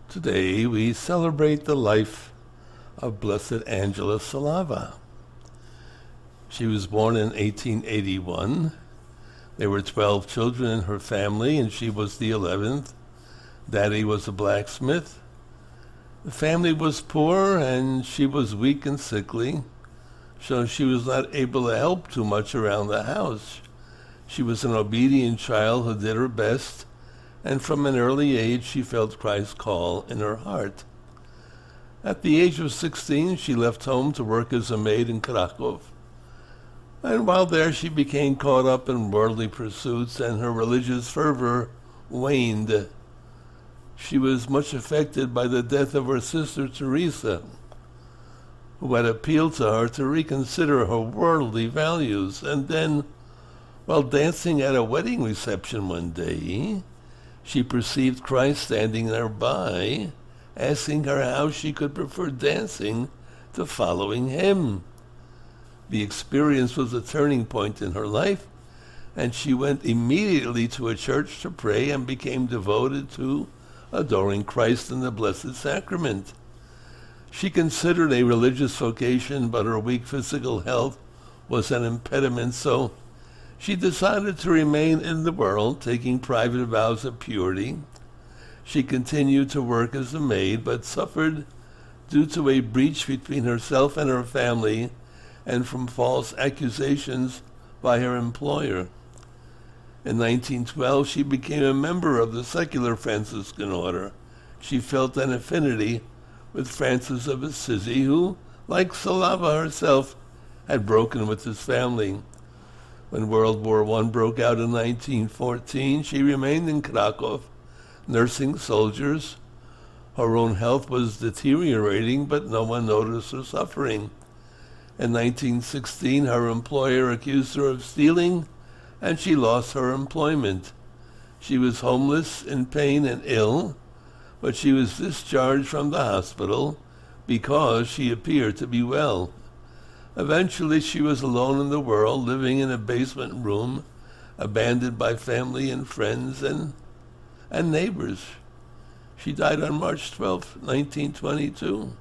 Today we celebrate the life of Blessed Angela Salava. She was born in 1881. There were 12 children in her family, and she was the 11th. Daddy was a blacksmith. The family was poor, and she was weak and sickly, so she was not able to help too much around the house. She was an obedient child who did her best, and from an early age she felt Christ's call in her heart. At the age of 16, she left home to work as a maid in Krakow. And while there, she became caught up in worldly pursuits, and her religious fervor waned. She was much affected by the death of her sister Teresa, who had appealed to her to reconsider her worldly values. And then, while dancing at a wedding reception one day, she perceived Christ standing nearby, asking her how she could prefer dancing to following him. The experience was a turning point in her life, and she went immediately to a church to pray and became devoted to adoring Christ in the Blessed Sacrament. She considered a religious vocation, but her weak physical health was an impediment, so she decided to remain in the world, taking private vows of purity. She continued to work as a maid, but suffered due to a breach between herself and her family and from false accusations by her employer. In 1912, she became a member of the secular Franciscan order. She felt an affinity with Francis of Assisi, who, like Salava herself, had broken with his family. When World War I broke out in 1914, she remained in Krakow, nursing soldiers. Her own health was deteriorating, but no one noticed her suffering. In 1916, her employer accused her of stealing, and she lost her employment. She was homeless, in pain, and ill, but she was discharged from the hospital because she appeared to be well. Eventually, she was alone in the world, living in a basement room, abandoned by family and friends and neighbors. She died on March 12, 1922.